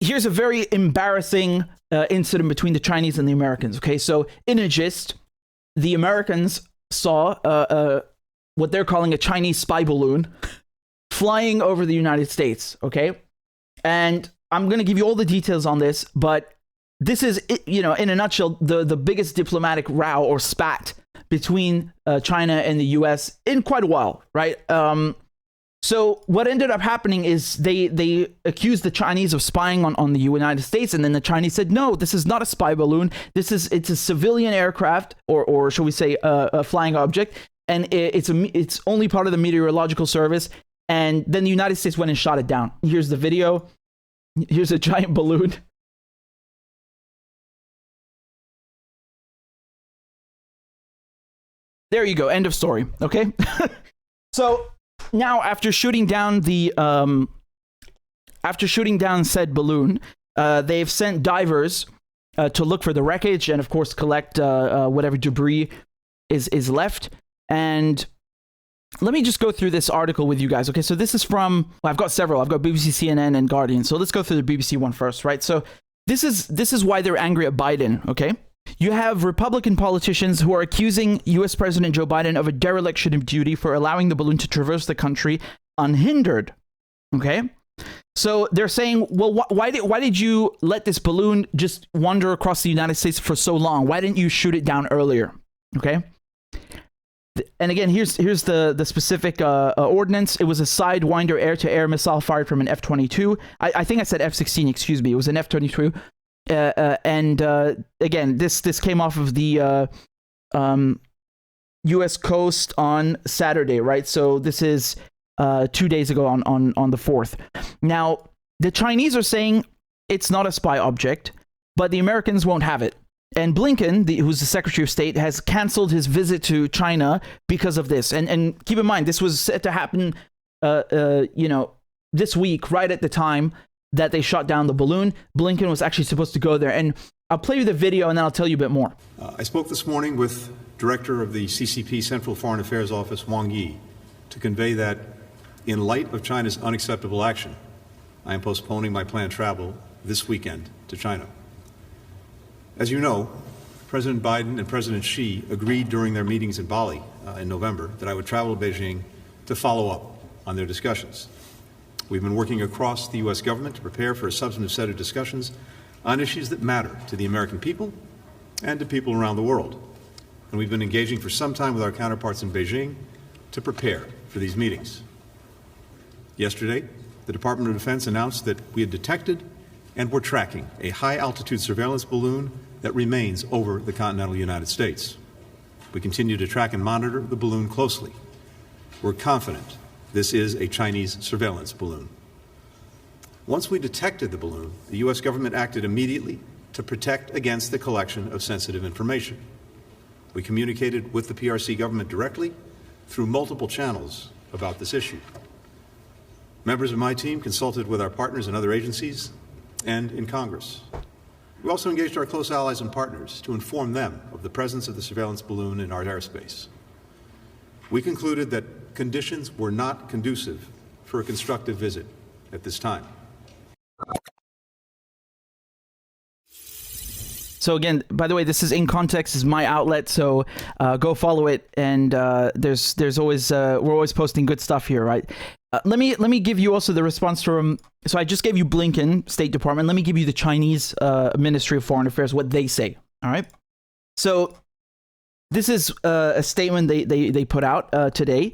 here's a very embarrassing incident between the Chinese and the Americans. Okay, so in a gist, the Americans saw what they're calling a Chinese spy balloon flying over the United States. Okay, and I'm going to give you all the details on this, but this is, in a nutshell, the biggest diplomatic row or spat between China and the U.S. in quite a while, right? So what ended up happening is they accused the Chinese of spying on the United States, and then the Chinese said, no, this is not a spy balloon. It's a civilian aircraft, or shall we say a flying object, and it's only part of the meteorological service. And then the United States went and shot it down. Here's the video. Here's a giant balloon. There you go. End of story. Okay. So now, after shooting down said balloon, they've sent divers to look for the wreckage and, of course, collect whatever debris is left. And let me just go through this article with you guys. Okay, so this is from, well, I've got several. I've got BBC, CNN, and Guardian. So let's go through the BBC one first, right? So this is why they're angry at Biden. Okay. You have Republican politicians who are accusing U.S. President Joe Biden of a dereliction of duty for allowing the balloon to traverse the country unhindered. Okay? So they're saying, well, why did you let this balloon just wander across the United States for so long? Why didn't you shoot it down earlier? Okay? And again, here's the specific ordinance. It was a Sidewinder air-to-air missile fired from an F-22. I think I said F-16, excuse me. It was an F-22. And again, this came off of the U.S. coast on Saturday, right? So this is 2 days ago on the 4th. Now, the Chinese are saying it's not a spy object, but the Americans won't have it. And Blinken, who's the Secretary of State, has canceled his visit to China because of this. And keep in mind, this was set to happen, this week, right at the time that they shot down the balloon. Blinken was actually supposed to go there. And I'll play you the video and then I'll tell you a bit more. I spoke this morning with Director of the CCP Central Foreign Affairs Office, Wang Yi, to convey that in light of China's unacceptable action, I am postponing my planned travel this weekend to China. As you know, President Biden and President Xi agreed during their meetings in Bali in November that I would travel to Beijing to follow up on their discussions. We've been working across the U.S. government to prepare for a substantive set of discussions on issues that matter to the American people and to people around the world. And we've been engaging for some time with our counterparts in Beijing to prepare for these meetings. Yesterday, the Department of Defense announced that we had detected and were tracking a high-altitude surveillance balloon that remains over the continental United States. We continue to track and monitor the balloon closely. We're confident this is a Chinese surveillance balloon. Once we detected the balloon, the U.S. government acted immediately to protect against the collection of sensitive information. We communicated with the PRC government directly through multiple channels about this issue. Members of my team consulted with our partners in other agencies and in Congress. We also engaged our close allies and partners to inform them of the presence of the surveillance balloon in our airspace. We concluded that conditions were not conducive for a constructive visit at this time. So again, by the way, this is In Context, is my outlet, so go follow it. And there's always we're always posting good stuff here, right? Let me give you also the response from. So I just gave you Blinken, State Department. Let me give you the Chinese Ministry of Foreign Affairs, what they say. All right. So this is a statement they put out today,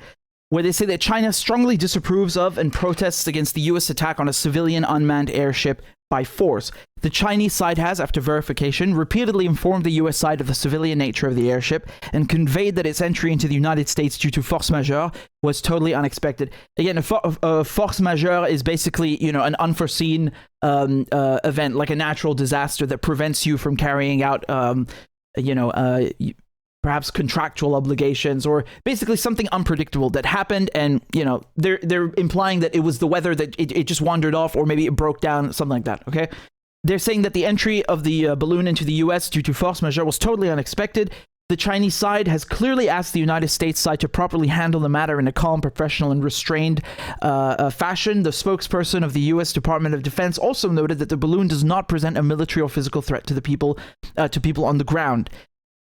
where they say that China strongly disapproves of and protests against the U.S. attack on a civilian unmanned airship by force. The Chinese side has, after verification, repeatedly informed the U.S. side of the civilian nature of the airship and conveyed that its entry into the United States due to force majeure was totally unexpected. Again, a force majeure is basically, an unforeseen event, like a natural disaster that prevents you from carrying out, perhaps contractual obligations, or basically something unpredictable that happened, and they're implying that it was the weather, that it just wandered off, or maybe it broke down, something like that. Okay, they're saying that the entry of the balloon into the U.S. due to force majeure was totally unexpected, the Chinese side has clearly asked the United States side to properly handle the matter in a calm, professional, and restrained fashion. The spokesperson of the U.S. Department of Defense also noted that the balloon does not present a military or physical threat to people on the ground.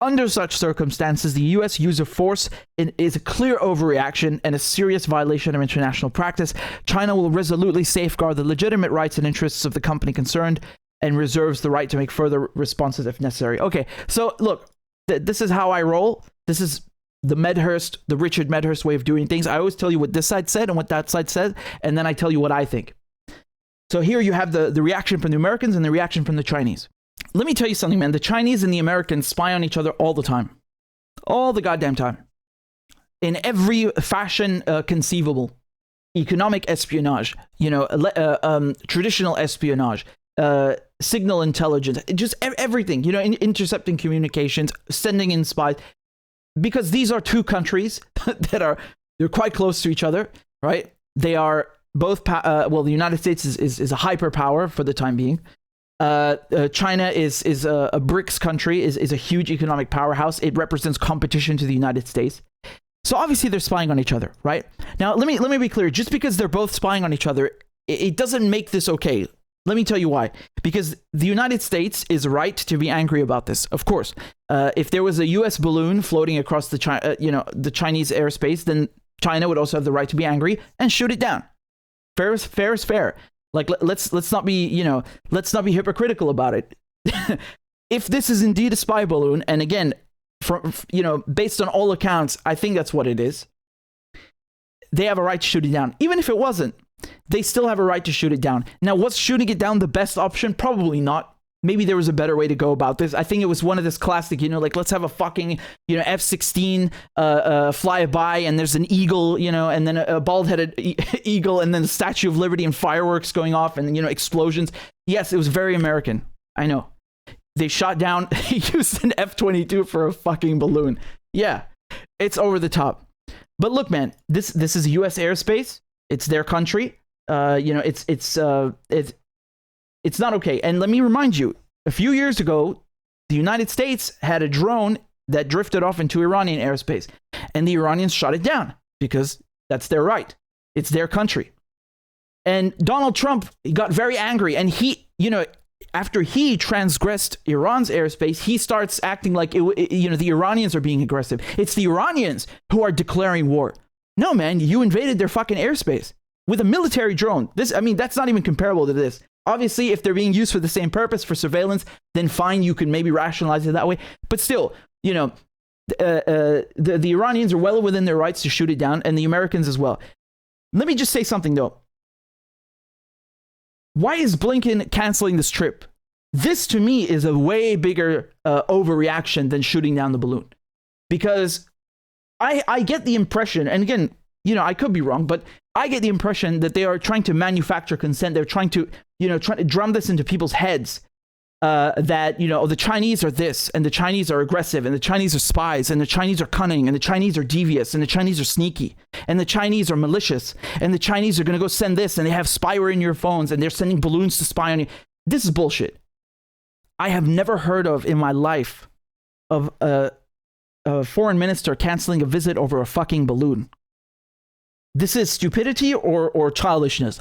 Under such circumstances, the U.S. use of force is a clear overreaction and a serious violation of international practice. China will resolutely safeguard the legitimate rights and interests of the company concerned and reserves the right to make further responses if necessary. Okay, so look, this is how I roll. This is the Richard Medhurst way of doing things. I always tell you what this side said and what that side said, and then I tell you what I think. So here you have the reaction from the Americans and the reaction from the Chinese. Let me tell you something, man. The Chinese and the Americans spy on each other all the time. All the goddamn time. In every fashion conceivable. Economic espionage, traditional espionage, signal intelligence, just everything, intercepting communications, sending in spies. Because these are two countries they're quite close to each other, right? They are both, the United States is a hyperpower for the time being. China is a BRICS country, is a huge economic powerhouse. It represents competition to the United States. So obviously they're spying on each other, right? Now let me be clear. Just because they're both spying on each other, it doesn't make this okay. Let me tell you why. Because the United States is right to be angry about this. Of course, if there was a U.S. balloon floating across the Chinese airspace, then China would also have the right to be angry and shoot it down. Fair is fair. Like let's not be hypocritical about it. If this is indeed a spy balloon, and again, based on all accounts, I think that's what it is. They have a right to shoot it down. Even if it wasn't, they still have a right to shoot it down. Now, was shooting it down the best option? Probably not. Maybe there was a better way to go about this. I think it was one of this classic, let's have a fucking, F-16 fly by, and there's an eagle, and then a bald-headed eagle, and then the Statue of Liberty and fireworks going off, and, explosions. Yes, it was very American. I know. They shot down, used an F-22 for a fucking balloon. Yeah, it's over the top. But look, man, this is U.S. airspace. It's their country. It's not okay. And let me remind you, a few years ago, the United States had a drone that drifted off into Iranian airspace, and the Iranians shot it down because that's their right. It's their country. And Donald Trump got very angry, and he, after he transgressed Iran's airspace, he starts acting like, the Iranians are being aggressive. It's the Iranians who are declaring war. No, man, you invaded their fucking airspace with a military drone. That's not even comparable to this. Obviously, if they're being used for the same purpose, for surveillance, then fine, you can maybe rationalize it that way. But still, the Iranians are well within their rights to shoot it down, and the Americans as well. Let me just say something, though. Why is Blinken canceling this trip? This, to me, is a way bigger overreaction than shooting down the balloon. Because I get the impression, and again, I could be wrong, but I get the impression that they are trying to manufacture consent. They're trying to drum this into people's heads that, the Chinese are this, and the Chinese are aggressive, and the Chinese are spies, and the Chinese are cunning, and the Chinese are devious, and the Chinese are sneaky, and the Chinese are malicious, and the Chinese are going to go send this, and they have spyware in your phones, and they're sending balloons to spy on you. This is bullshit. I have never heard of in my life of a foreign minister canceling a visit over a fucking balloon. This is stupidity or childishness.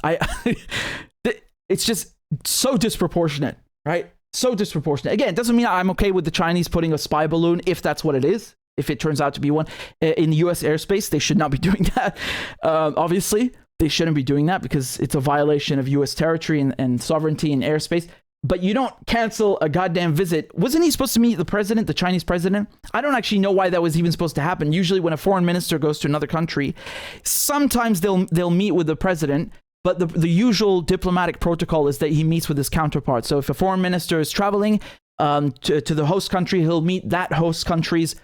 It's just so disproportionate, right? So disproportionate. Again, it doesn't mean I'm okay with the Chinese putting a spy balloon, if that's what it is. If it turns out to be one in U.S. airspace, they should not be doing that. Obviously, they shouldn't be doing that because it's a violation of U.S. territory and sovereignty and airspace. But you don't cancel a goddamn visit. Wasn't he supposed to meet the president, the Chinese president? I don't actually know why that was even supposed to happen. Usually when a foreign minister goes to another country, sometimes they'll meet with the president, but the usual diplomatic protocol is that he meets with his counterpart. So if a foreign minister is traveling to the host country, he'll meet that host country's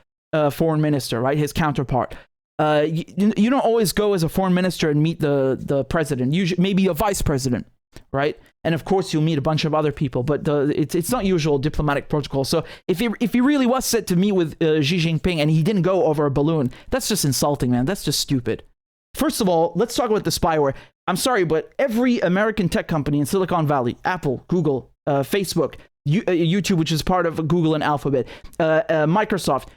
foreign minister, right? His counterpart. You don't always go as a foreign minister and meet the president. Usually, maybe a vice president, right? And of course, you'll meet a bunch of other people, but it's not usual diplomatic protocol. So if he really was set to meet with Xi Jinping and he didn't go over a balloon, that's just insulting, man. That's just stupid. First of all, let's talk about the spyware. I'm sorry, but every American tech company in Silicon Valley, Apple, Google, Facebook, YouTube, which is part of Google and Alphabet, Microsoft,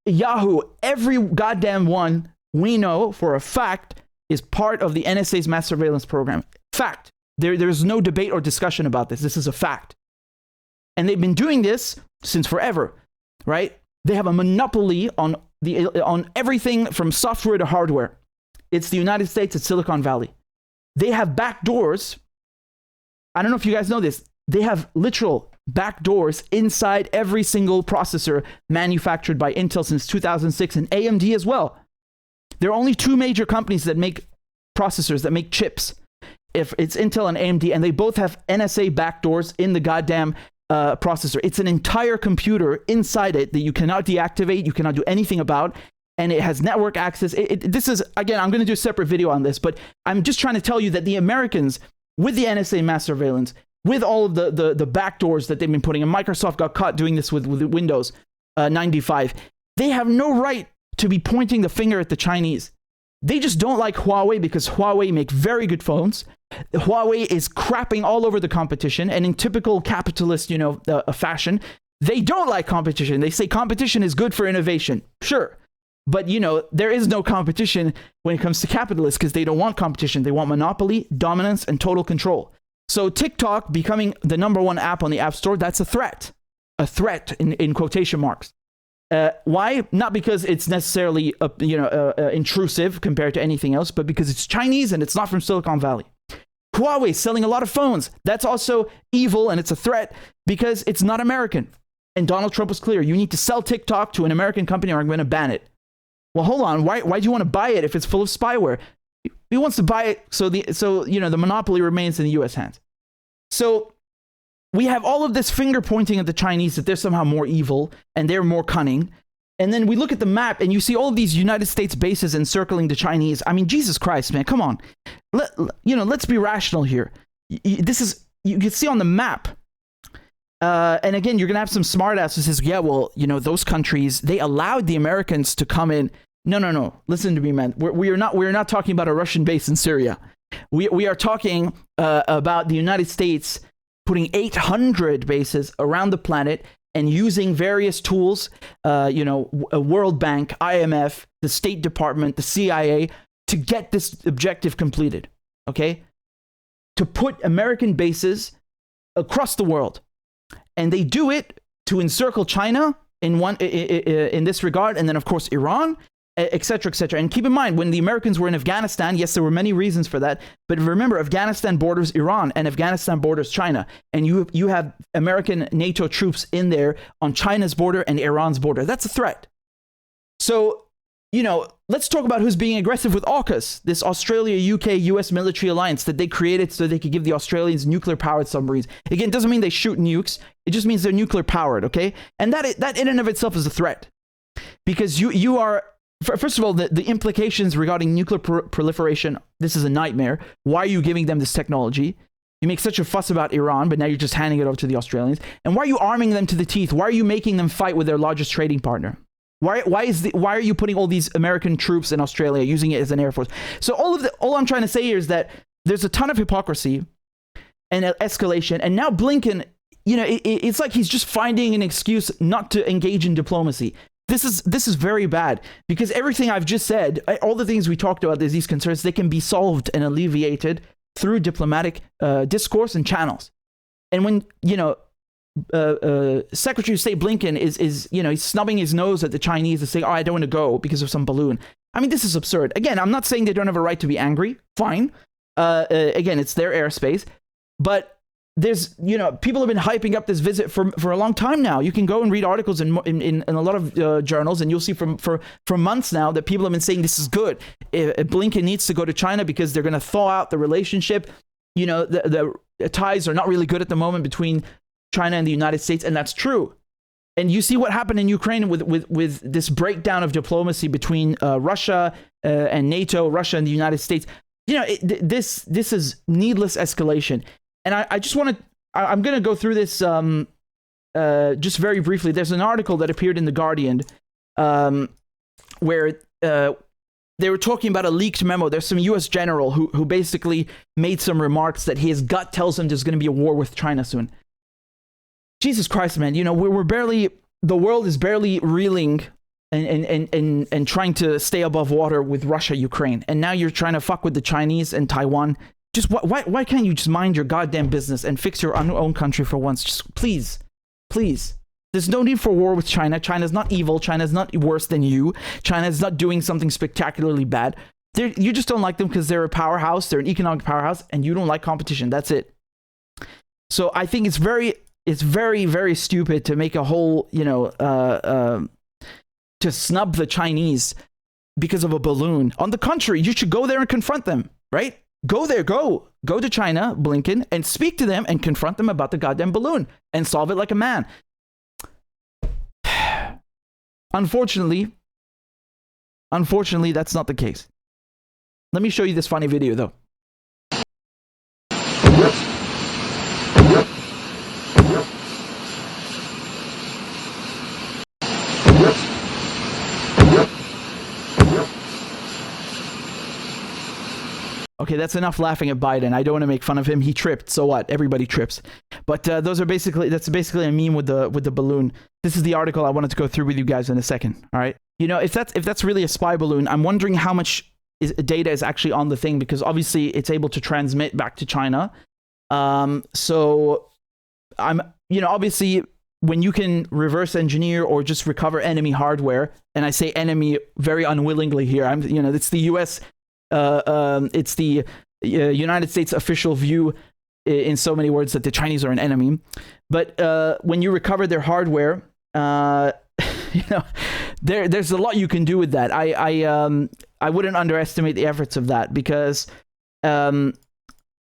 Yahoo, every goddamn one we know for a fact is part of the NSA's mass surveillance program. Fact. There's no debate or discussion about this. This is a fact. And they've been doing this since forever, right? They have a monopoly on everything from software to hardware. It's the United States, it's Silicon Valley. They have back doors. I don't know if you guys know this. They have literal back doors inside every single processor manufactured by Intel since 2006, and AMD as well. There are only two major companies that make processors, that make chips. If it's Intel and AMD, and they both have NSA backdoors in the goddamn processor. It's an entire computer inside it that you cannot deactivate, you cannot do anything about, and it has network access. This is, again, I'm going to do a separate video on this, but I'm just trying to tell you that the Americans, with the NSA mass surveillance, with all of the backdoors that they've been putting, and Microsoft got caught doing this with Windows 95, they have no right to be pointing the finger at the Chinese. They just don't like Huawei because Huawei make very good phones. Huawei is crapping all over the competition, and in typical capitalist, fashion, they don't like competition. They say competition is good for innovation. Sure. But, there is no competition when it comes to capitalists because they don't want competition. They want monopoly, dominance, and total control. So TikTok becoming the #1 app on the App Store, that's a threat. A threat in quotation marks. Why? Not because it's necessarily intrusive compared to anything else, but because it's Chinese and it's not from Silicon Valley. Huawei selling a lot of phones. That's also evil, and it's a threat because it's not American. And Donald Trump was clear. You need to sell TikTok to an American company or I'm going to ban it. Well, hold on. Why do you want to buy it if it's full of spyware? He wants to buy it so the monopoly remains in the U.S. hands. So we have all of this finger pointing at the Chinese that they're somehow more evil and they're more cunning. And then we look at the map and you see all of these United States bases encircling the Chinese. I mean, Jesus Christ, man, come on. Let's be rational here. You can see on the map. And again, you're going to have some smartass who says, yeah, well, those countries, they allowed the Americans to come in. No. Listen to me, man. We're not talking about a Russian base in Syria. We are talking about the United States putting 800 bases around the planet and using various tools, a World Bank, IMF, the State Department, the CIA, to get this objective completed, okay? To put American bases across the world. And they do it to encircle China in this regard, and then, of course, Iran, et cetera, et cetera. And keep in mind, when the Americans were in Afghanistan, yes, there were many reasons for that. But remember, Afghanistan borders Iran and Afghanistan borders China. And you have American NATO troops in there on China's border and Iran's border. That's a threat. So, let's talk about who's being aggressive with AUKUS, this Australia, UK, US military alliance that they created so they could give the Australians nuclear-powered submarines. Again, it doesn't mean they shoot nukes. It just means they're nuclear-powered, okay? And that in and of itself is a threat. Because you are... First of all, the implications regarding nuclear proliferation, this is a nightmare. Why are you giving them this technology? You make such a fuss about Iran, but now you're just handing it over to the Australians. And why are you arming them to the teeth? Why are you making them fight with their largest trading partner? Why are you putting all these American troops in Australia, using it as an air force? So all I'm trying to say here is that there's a ton of hypocrisy and escalation. And now Blinken, it's like he's just finding an excuse not to engage in diplomacy. This is very bad because everything I've just said, all the things we talked about, these concerns, they can be solved and alleviated through diplomatic discourse and channels. And when Secretary of State Blinken is he's snubbing his nose at the Chinese and saying, "Oh, I don't want to go because of some balloon." I mean, this is absurd. Again, I'm not saying they don't have a right to be angry. Fine. Again, it's their airspace, but there's, people have been hyping up this visit for a long time now. You can go and read articles in a lot of journals, and you'll see for months now that people have been saying this is good. Blinken needs to go to China because they're going to thaw out the relationship. The ties are not really good at the moment between China and the United States, and that's true. And you see what happened in Ukraine with this breakdown of diplomacy between Russia and NATO, Russia and the United States. This is needless escalation. And I just want to, I'm going to go through this just very briefly. There's an article that appeared in The Guardian where they were talking about a leaked memo. There's some U.S. general who basically made some remarks that his gut tells him there's going to be a war with China soon. Jesus Christ, man. The world is barely reeling and trying to stay above water with Russia, Ukraine, and now you're trying to fuck with the Chinese and Taiwan. Just why can't you just mind your goddamn business and fix your own country for once? Just please. There's no need for war with China. China's not evil. China's not worse than you. China's not doing something spectacularly bad. You just don't like them because they're a powerhouse. They're an economic powerhouse, and you don't like competition. That's it. So I think it's very, very stupid to make a whole, to snub the Chinese because of a balloon. On the contrary, you should go there and confront them, right? Go there, go to China, Blinken, and speak to them and confront them about the goddamn balloon and solve it like a man. Unfortunately, that's not the case. Let me show you this funny video, though. Okay, that's enough laughing at Biden. I don't want to make fun of him. He tripped. So what? Everybody trips. But that's basically a meme with the balloon. This is the article I wanted to go through with you guys in a second. All right. If that's really a spy balloon, I'm wondering how much data is actually on the thing, because obviously it's able to transmit back to China. So I'm obviously when you can reverse engineer or just recover enemy hardware, and I say enemy very unwillingly here. It's the U.S. It's the United States official view in so many words that the Chinese are an enemy. But when you recover their hardware, there's a lot you can do with that. I wouldn't underestimate the efforts of that, because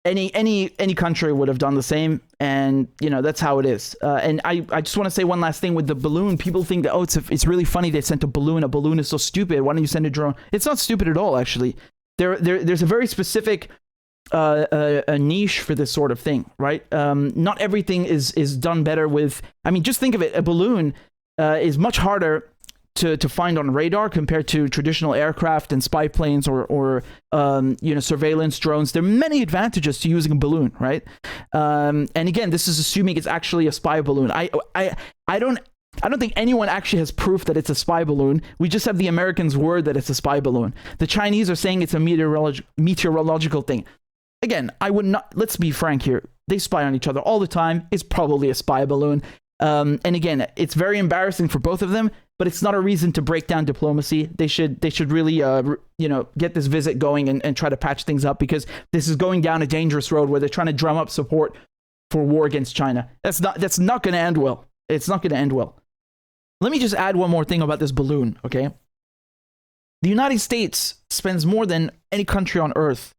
any country would have done the same, and that's how it is. And I just want to say one last thing with the balloon. People think that it's really funny they sent a balloon. A balloon is so stupid. Why don't you send a drone? It's not stupid at all, actually. There's a very specific a niche for this sort of thing, right? Not everything is done better with. I mean, just think of it. A balloon is much harder to find on radar compared to traditional aircraft and spy planes or surveillance drones. There are many advantages to using a balloon, right? And again, this is assuming it's actually a spy balloon. I don't think anyone actually has proof that it's a spy balloon. We just have the Americans' word that it's a spy balloon. The Chinese are saying it's a meteorological thing. Again, I would not. Let's be frank here. They spy on each other all the time. It's probably a spy balloon. And again, it's very embarrassing for both of them, but it's not a reason to break down diplomacy. They should really, get this visit going and try to patch things up, because this is going down a dangerous road where they're trying to drum up support for war against China. That's not going to end well. It's not going to end well. Let me just add one more thing about this balloon, okay? The United States spends more than any country on Earth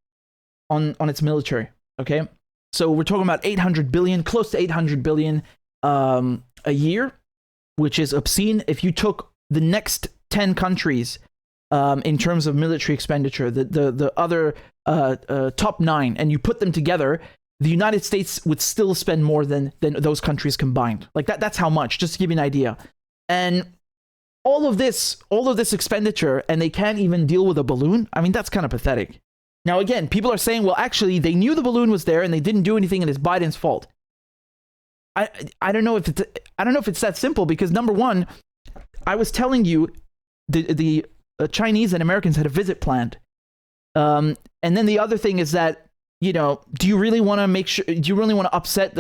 on its military, okay? So we're talking about 800 billion, close to 800 billion a year, which is obscene. If you took the next 10 countries in terms of military expenditure, the other top 9, and you put them together, the United States would still spend more than those countries combined. Like that's how much, just to give you an idea. And all of this expenditure, and they can't even deal with a balloon. I mean, that's kind of pathetic. Now, again, people are saying, well, actually, they knew the balloon was there and they didn't do anything, and it's Biden's fault. I don't know if it's that simple, because number one, I was telling you the Chinese and Americans had a visit planned, and then the other thing is that do you really want to upset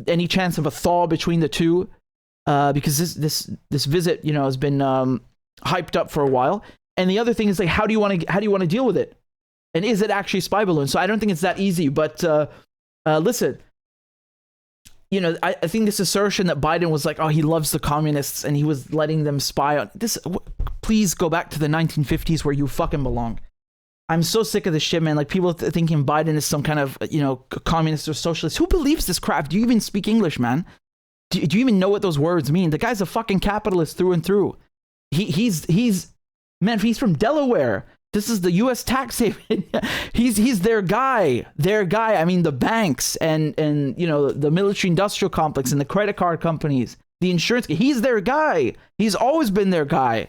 any chance of a thaw between the two? Because this visit has been hyped up for a while, and the other thing is, like, how do you want to deal with it, and is it actually a spy balloon? So I don't think it's that easy. But listen. I think this assertion that Biden was like, oh, he loves the communists and he was letting them spy on this. Please go back to the 1950s where you fucking belong. I'm so sick of this shit, man. Like, people thinking Biden is some kind of, communist or socialist. Who believes this crap? Do you even speak English, man? Do you even know what those words mean? The guy's a fucking capitalist through and through. He's from Delaware. This is the U.S. tax haven. he's their guy. I mean, the banks and the military industrial complex and the credit card companies, the insurance. He's their guy. He's always been their guy.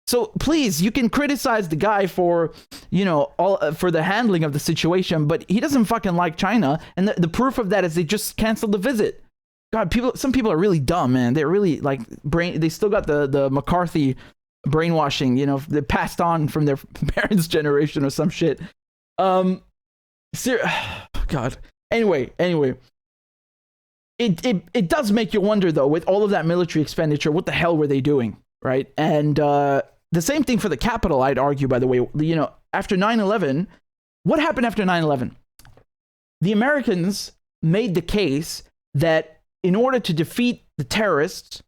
So please, you can criticize the guy for for the handling of the situation, but he doesn't fucking like China, and the proof of that is they just canceled the visit. God, some people are really dumb, man. They're really like they still got the McCarthy brainwashing, you know, they passed on from their parents' generation or some shit. God. Anyway, it does make you wonder, though, with all of that military expenditure, what the hell were they doing, right? And the same thing for the Capitol, I'd argue, by the way. You know, after 9/11, what happened after 9/11? The Americans made the case that in order to defeat the terrorists,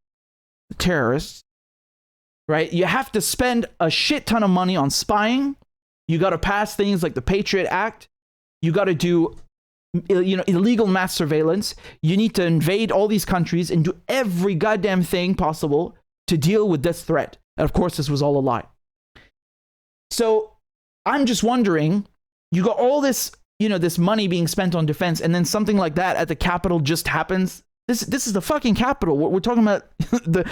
right, you have to spend a shit ton of money on spying. You got to pass things like the Patriot Act. You got to do, you know, illegal mass surveillance. You need to invade all these countries and do every goddamn thing possible to deal with this threat. And of course, this was all a lie. So I'm just wondering, you got all this, you know, this money being spent on defense, and then something like that at the Capitol just happens. This is the fucking Capitol. We're talking about the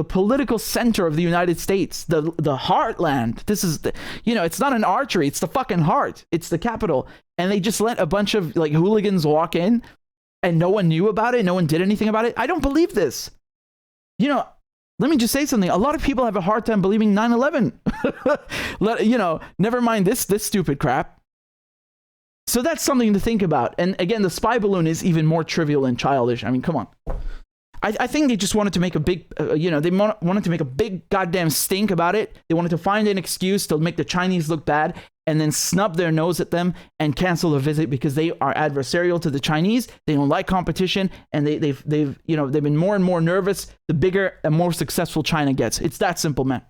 political center of the United States, the heartland. This is the, you know, it's not an artery, it's the fucking heart. It's the Capitol. And they just let a bunch of like hooligans walk in and no one knew about it, no one did anything about it. I don't believe this. You know, let me just say something. A lot of people have a hard time believing 9/11. You know, never mind this stupid crap. So that's something to think about. And again, the spy balloon is even more trivial and childish. I mean, come on. I think they just wanted to make a big, you know, they wanted to make a big goddamn stink about it. They wanted to find an excuse to make the Chinese look bad and then snub their nose at them and cancel a visit because they are adversarial to the Chinese. They don't like competition, and they've been more and more nervous the bigger and more successful China gets. It's that simple, man.